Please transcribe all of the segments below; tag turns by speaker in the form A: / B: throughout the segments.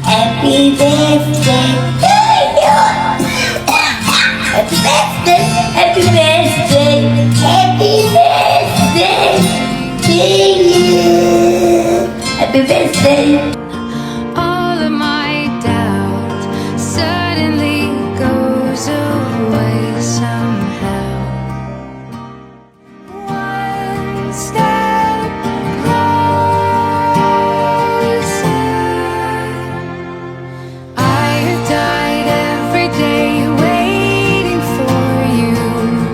A: Happy birthday to you. Happy birthday, happy birthday, happy birthday to you. Happy birthday.
B: All of my doubt suddenly goes away somehow. One step closer. I have died every day waiting for you.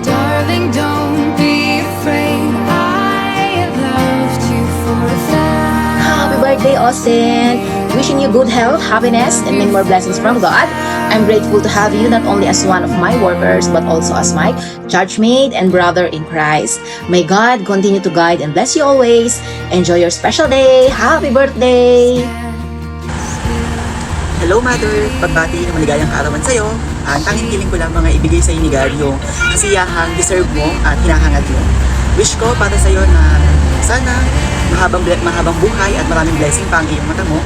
B: Darling, don't be afraid. I have loved you for a thousand.
C: Happy birthday, Austin! Wishing you good health, happiness, and many more blessings from God. I'm grateful to have you not only as one of my workers, but also as my churchmate and brother in Christ. May God continue to guide and bless you always. Enjoy your special day. Happy birthday!
D: Hello Mother! Pagbati ng maligayang kaarawan sa'yo. Ang tanging hiling ko lang mga ibigay sa'yo ni God yung kasiyahang deserve mo at hinahangad mo. Wish ko para sa'yo na sana mahabang buhay at maraming blessing pa ang iyong mata mo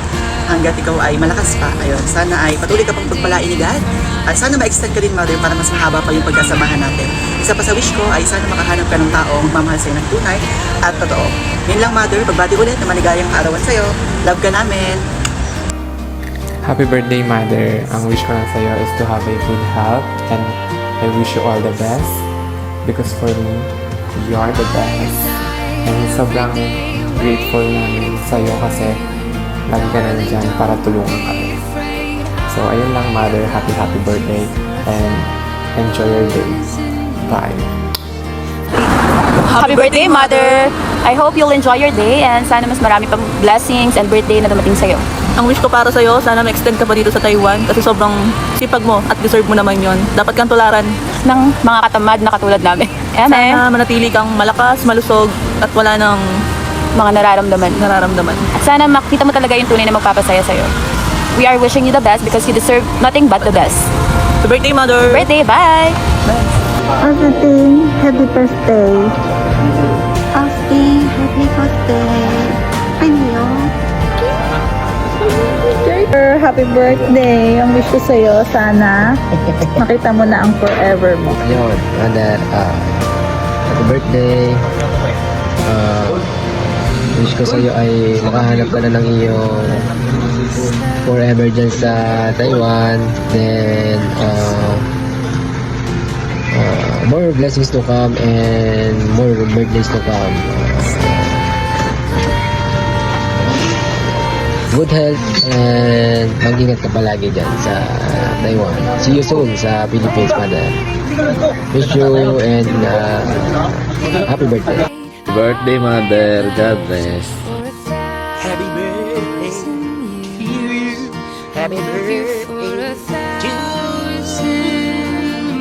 D: hanggat ikaw ay malakas pa. Ayun, sana ay patuloy ka pang pagpalain ni God at sana ma-extend ka rin Mother para mas mahaba pa yung pagkasamahan natin. Isa pa sa wish ko ay sana makahanap ka ng taong magmamahal sa'yo ng tunay at totoo. Yun lang Mother, pagbati ulit ng maligayang kaarawan sa'yo. Love ka namin!
E: Happy birthday, Mother. Ang wish ko lang sa'yo is to have a good health and I wish you all the best because for me, you are the best. And sobrang grateful namin sa'yo kasi lagi ka nandyan para tulungan kami. So, ayun lang, Mother. Happy birthday and enjoy your day. Bye.
F: Happy birthday, Mother! I hope you'll enjoy your day and sana mas marami pang blessings and birthday na dumating sa'yo.
G: Ang wish ko para sa'yo, sana ma-extend ka pa dito sa Taiwan kasi sobrang sipag mo at deserve mo naman yon. Dapat kang tularan.
F: Ng mga katamad na katulad namin. Eme,
G: Sana manatili kang malakas, malusog at wala nang
F: mga nararamdaman. At sana makita mo talaga yung tunay na magpapasaya sa'yo. We are wishing you the best because you deserve nothing but the best.
G: Happy birthday, Mother!
F: Birthday, bye!
H: Austin, happy birthday. Austin, happy birthday. Anyo. Happy birthday. Ang wish ko sa'yo, sana makita mo na ang forever mo.
I: Ayun, Mother, happy birthday. Wish ko sa'yo ay makahanap ka na ng iyong forever dyan sa Taiwan. Then, more blessings to come and more birthdays to come. Good health and mag-ingat ka palagi dyan sa Taiwan. See you soon sa Philippines, Mother. Wish you and happy birthday.
J: Birthday, Mother. God bless.
D: Happy birthday to you. Happy birthday to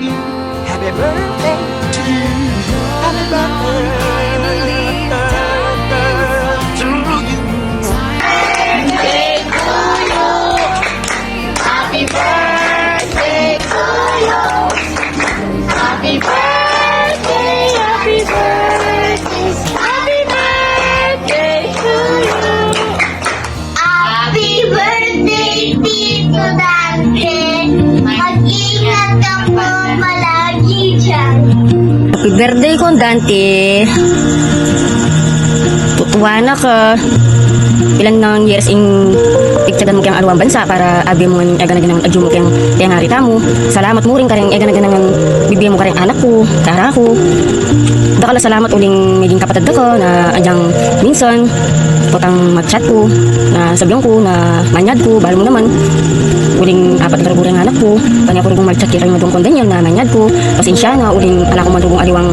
D: you. Happy birthday to you. Happy birthday to you.
A: Happy birthday to you. Happy birthday, happy birthday, happy birthday to you. Happy birthday, Tito Dante. Mag-ingat ka po malagi dyan.
H: Happy birthday ko, Dante. Tutuwa na ka. Ilan ng years in picturean mo kayang aluang bansa para abi mo ng egan-egan ng adyo mo kayang harita mo. Salamat mo rin ka rin egan-egan ng bibigyan mo ka rin anak ko, kara ko. Dakala salamat uling maging kapatid ko na adyang minsan potang mag-chat ko na sabihan ko na manyad ko, bahal mo naman. Uling apat na karabura ng anak ko, kanya ko rin mag-chat kaya rin madung kondenyan na manyad ko. Pasensya na, uling anak ko madugong aliwang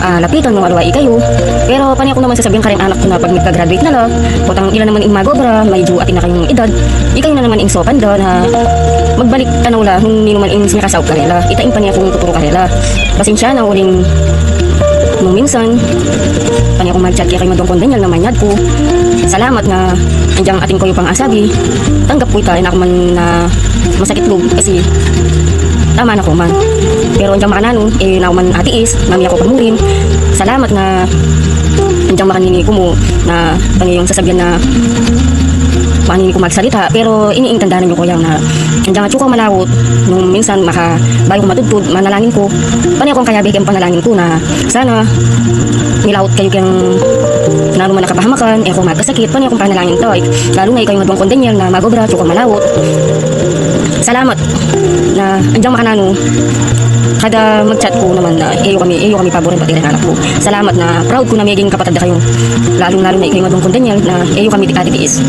H: lapitan mo aliwa ikayo. Pero paniya ko naman sasabihin ka rin anak ko na pag magka-graduate na lang, potang ilan naman ing magobra, medyo atin na kayong edad. Ikayo na naman ing sopan do na magbalik tanaw la, hindi naman ing sinakasaw ka nila. Itain pa niya kung tuturo ka nila. Pasensya na, uling nung minsan, paniya ko mag-chat kaya kayo madung kondenyan na manyad ko. Salamat na andyang ating ko yung pang-asabi. Tanggap ko ita, ako man na masakit loob kasi tama na ko man. Pero andyang makananon, na ako man atiis, mami ako pamurin. Salamat na andyang makanini ko mo na yung sasabihan na paano ko magsalita. Pero iniintindahan niyo ko yan na andyan nga ko malawot. Nung minsan bayo ko matudtod, manalangin ko. Paano akong kayabi kayong panalangin ko na sana nilawot kayo kayong lalo man nakapahamakan, kung magkasakit, paano akong panalangin to. Lalo na ikaw yung madwang kondenyel na magobra, ko malawot. Salamat na andyan makanano. Kada mag-chat ko naman na iyo kami paborin pati rin anak ko. Salamat na proud ko na maging kapatid na kayo. Lalo na ikaw yung madwang kondenyel na iyo kami titiis.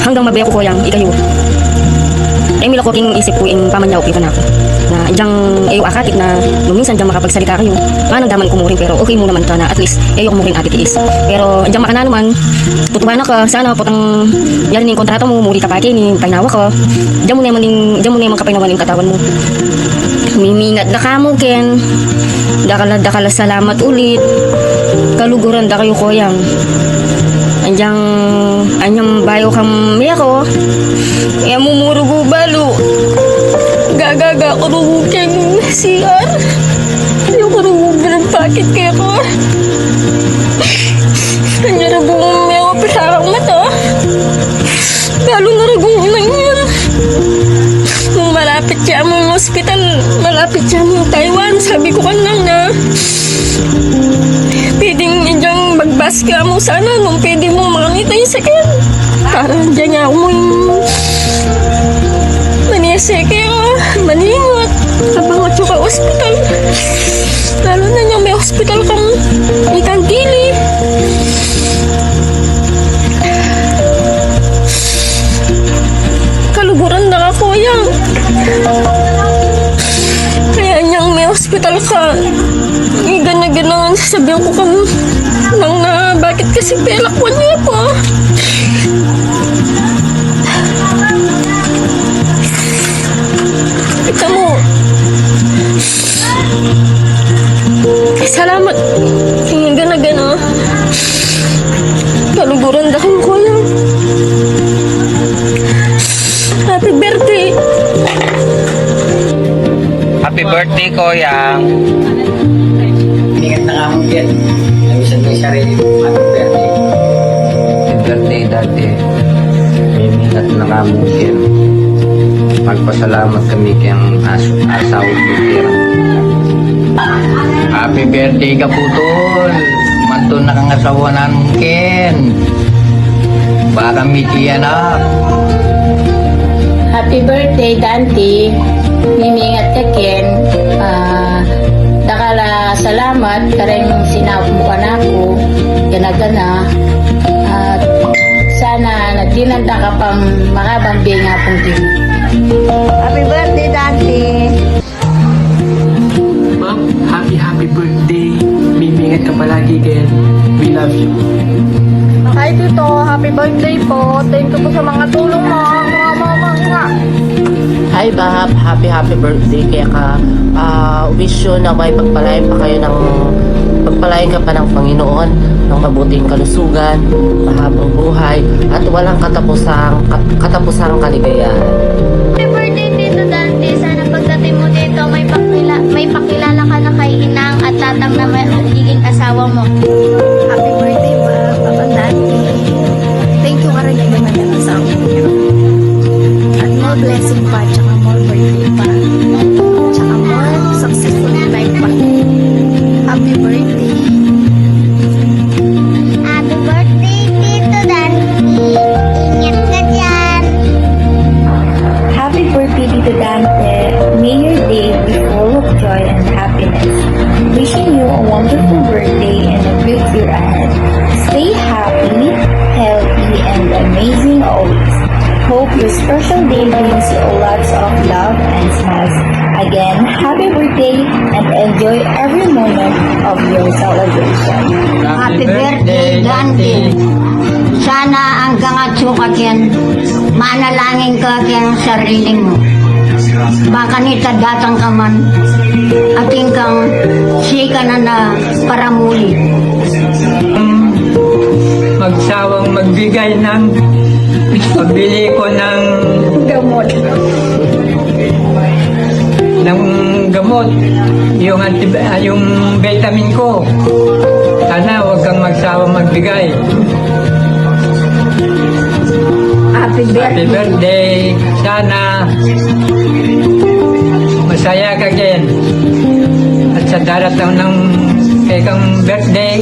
H: Hanggang mabaya ko yang ikayo. Mila ko king isip ko in pamanyaw kita na ako. Na diyang ayo akatit na nung minsan diyang makapagsalita kayo. Manang daman ko mo rin pero okay mo naman ka na at least ayo ko mo rin atitiis. Pero diyang makana naman tutubahan ka sana potang yan ning kontrata mo muri ka pa ni painawa ka. Diyan mo naman kapainawan yung katawan mo. Mimingat na kamo ken. Dakala salamat ulit. Kaluguran da kayo koyang. Anyang bayo kami ako. Kaya mumurugo balo. Gagaga ko rugugeng CR. Yung rugugeng pakit kaya ko. Kanya rugugeng may ako pisarang mata. Galo na rugugeng lang yan. Nung malapit siya mong hospital, malapit siya mong Taiwan, sabi ko kanang na pwedeng idyang magbas ka mo sana nung pwede mo makangita yung sakit. Parang dyan nga ako mong maniseke ka, maningot. Habang at ka hospital. Lalo na niya may hospital kang ikang gili. Kaluguran na ako yan. Kaya niyang may hospital ka. Gana-ganaan sasabihan ko kang nang na bakit kasi pelakwan niya po. Kita mo. Salamat. Tingin gana-gana. Kaluguran dahil ko yan. Happy birthday.
K: Happy birthday, Koyang.
I: Ingat na nga mo yan. Namisan ko yung sarili ko. Happy birthday.
K: Happy birthday, Daddy.
I: Ingat na nga mo yan.
K: Magpasalamat kami kayang asawa ko, Kira. Happy birthday ka, Putol. Mantun na kang asawa na mungkin. Baka miti yan,
A: Happy birthday, Dante. Mimingat ka, Ken. Dakala salamat kareng sinawag mo ka na ako. Gana-gana. At sana nagdinanda ka pang makabambi nga pong din. Happy birthday, Dante.
L: Ma'am, happy birthday. Mimingat ka palagi, Ken. We love you.
A: Hi, Tito. Happy birthday po. Thank you po sa mga tulong mo.
M: Hi Bab, happy birthday kaya ka. Wish you na may pagpalain ka pa ng Panginoon ng mabuting kalusugan, mahabang buhay at walang katapusang kaligayahan.
A: Happy birthday, Tito Dante. Sana pagdating mo dito may pakilala ka na kay Inang at Tatang na magiging asawa mo. Happy birthday, Papa Dante. Thank you ka rin na magiging asawa mo. At more blessing pa, tsaka more birthday pa. Tsaka more successful life pa. Happy birthday. Happy birthday, Tito Dante. Ingat ka dyan.
N: Happy birthday, Tito Dante. May your day be full of joy and happiness. Wishing you a wonderful birthday and a great year ahead. Stay happy, healthy, and amazing always. Hope your special day brings you lots of love and smiles. Again, happy birthday and enjoy every moment of your celebration.
A: Happy birthday, Dante. Sana hanggang at sukat yan, manalangin ka kayang sarili mo. Baka nita datang ka man, ating kang sika na para muli.
L: Magsawang magbigay ng pabili ko ng gamot, yung vitamin ko. Sana huwag kang magsawang magbigay.
K: Happy birthday. Sana masaya ka din. At sa darating ng kang birthday,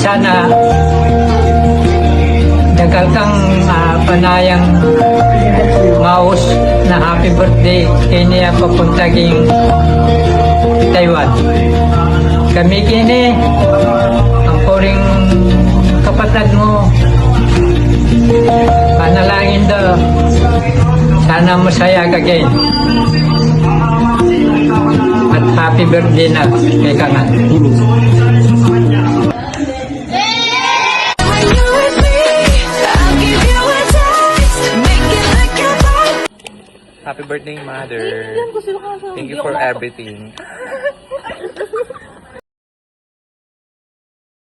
K: sana dagal kang panayang maus na happy birthday kini papunta king Taiwan. Kami kini ang puring kapatid mo. Panalangin daw. Sana masaya ka kayo. At happy birthday na kay Kangan.
E: Happy birthday, Mother. Thank you for everything.